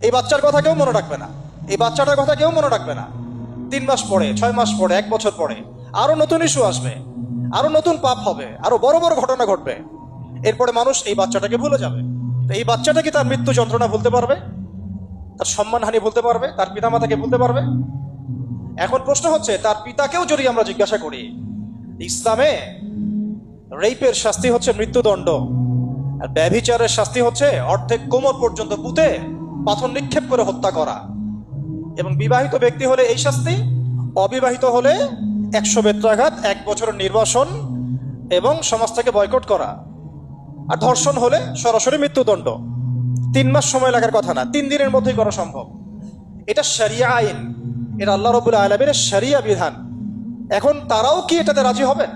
এই বাচ্চার কথা কেউ মনে রাখবে না, এই বাচ্চাটার কথা কেউ মনে রাখবে না। 3 মাস পরে, 6 মাস পরে, 1 বছর পরে আরো নতুন ইস্যু আসবে, আরো নতুন পাপ হবে, আরো বড় বড় ঘটনা ঘটবে। এরপরে মানুষ এই বাচ্চাটাকে ভুলে যাবে। তো এই বাচ্চাটা কি তার মৃত্যু যন্ত্রণা ভুলতে পারবে? তার সম্মানহানি ভুলতে পারবে? তার পিতামাতাকে ভুলতে পারবে? এখন প্রশ্ন হচ্ছে, তার পিতাকেও যদি আমরা জিজ্ঞাসা করি, ইসলামে রেপের শাস্তি হচ্ছে মৃত্যুদণ্ড, আর ব্যভিচারের শাস্তি হচ্ছে অর্ধেক কোমর পর্যন্ত পুঁতে পাথর নিক্ষেপ করে হত্যা করা। এবং বিবাহিত ব্যক্তি হলে এই শাস্তি, অবিবাহিত হলে 100 বেত্রাঘাত, 1 বছরের নির্বাসন এবং সমাজ থেকে বয়কট করা। আর ধর্ষণ হলে সরাসরি মৃত্যুদণ্ড। 3 মাস সময় লাগার কথা না, 3 দিনের মধ্যেই করা সম্ভব। এটা শরিয়া আইন, এটা আল্লাহ রাব্বুল আলামিনের শরিয়া বিধান। এখন তারাও কি এটাতে রাজি হবেন?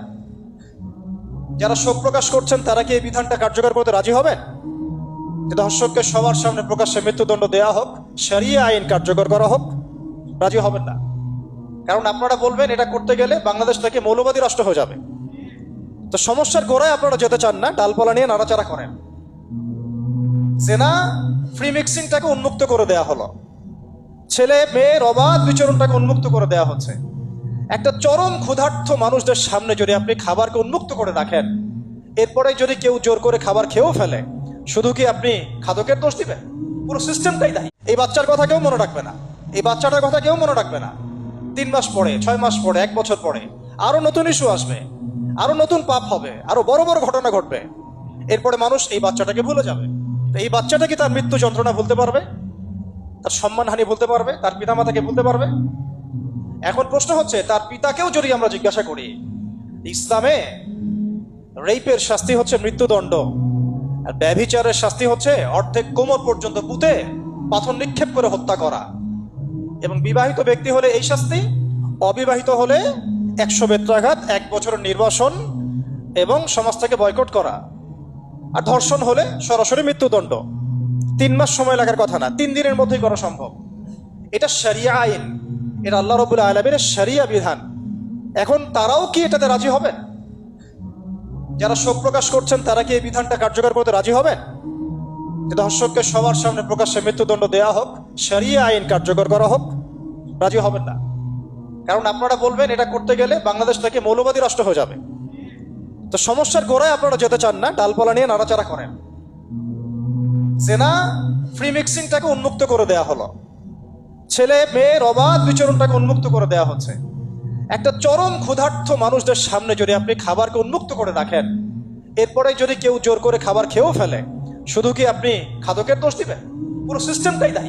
যারা শোক প্রকাশ করছেন তারা কি এই বিধানটা কার্যকর করতে রাজি হবেন? যে ধর্ষককে সবার সামনে প্রকাশ্যে মৃত্যুদণ্ড দেওয়া হোক, শরিয়া আইন কার্যকর করা হোক? রাজি হবেন না। কারণ আপনারা বলবেন এটা করতে গেলে বাংলাদেশ থেকে মৌলবাদী রাষ্ট্র হয়ে যাবে। তো সমস্যার গোড়ায় আপনারা যেতে চান না, ডালপালা নিয়ে নাড়াচাড়া করেন। জেনা ফ্রি মিক্সিংটাকে উন্মুক্ত করে দেয়া হলো, ছেলে মেয়ের অবাধ বিচরণটাকে উন্মুক্ত করে দেয়া হচ্ছে। একটা চরম ক্ষুধার্ত মানুষদের সামনে যদি আপনি খাবারকে উন্মুক্ত করে রাখেন, এরপরে যদি কেউ জোর করে খাবার খেয়েও ফেলে, শুধু কি আপনি খাদকের দোষ দিবেন? পুরো সিস্টেমটাই দায়ী। এই বাচ্চার কথা কেউ মনে রাখবে না, এই বাচ্চাটার কথা কেউ মনে রাখবে না। 3 মাস পরে, 6 মাস পরে, 1 বছর পরে আরো নতুন ইস্যু আসবে, আরো নতুন পাপ হবে, আরো বড় বড় ঘটনা ঘটবে। এরপরে মানুষ এই বাচ্চাটাকে ভুলে যাবে। তো এই বাচ্চাটা কি তার মৃত্যু যন্ত্রণা ভুলতে পারবে? তার সম্মানহানি ভুলতে পারবে? তার পিতামাতাকে ভুলতে পারবে? এখন প্রশ্ন হচ্ছে, তার পিতাকেও যদি আমরা জিজ্ঞাসা করি, ইসলামে রেপের শাস্তি হচ্ছে মৃত্যুদণ্ড, আর ব্যভিচারের শাস্তি হচ্ছে অর্ধেক কোমর পর্যন্ত পুঁতে পাথর নিক্ষেপ করে হত্যা করা। এবং বিবাহিত ব্যক্তি হলে এই শাস্তি, অবিবাহিত হলে 100 বেত্রাঘাত, 1 বছরের নির্বাসন এবং সমাজ থেকে বয়কট করা। আর ধর্ষণ হলে সরাসরি মৃত্যুদণ্ড। 3 মাস সময় লাগার কথা না, 3 দিনের মধ্যেই করা সম্ভব। এটা শরিয়া আইন, এটা আল্লাহ রাব্বুল আলামিনের শরিয়া বিধান। এখন তারাও কি এটাতে রাজি হবেন? যারা শোক প্রকাশ করছেন তারা কি এই বিধানটা কার্যকর করতে রাজি হবেন? যে ধর্ষককে সবার সামনে প্রকাশ্যে মৃত্যুদণ্ড দেওয়া হোক, শরিয়া আইন কার্যকর করা হোক? রাজি হবেন না। কারণ আপনারা বলবেন এটা করতে গেলে বাংলাদেশ থেকে মৌলবাদী রাষ্ট্র হয়ে যাবে। তো সমস্যার গোড়ায় আপনারা যেতে চান না, ডালপালা নিয়ে নাড়াচাড়া করেন। জেনা ফ্রি মিক্সিংটাকে উন্মুক্ত করে দেয়া হলো, ছেলে মেয়ের অবাধ বিচরণটাকে উন্মুক্ত করে দেয়া হচ্ছে। একটা চরম ক্ষুধার্ত মানুষদের সামনে যদি আপনি খাবারকে উন্মুক্ত করে রাখেন, এরপরে যদি কেউ জোর করে খাবার খেয়েও ফেলে, শুধু কি আপনি খাদকের দোষ দিবেন? পুরো সিস্টেমটাই দায়ী।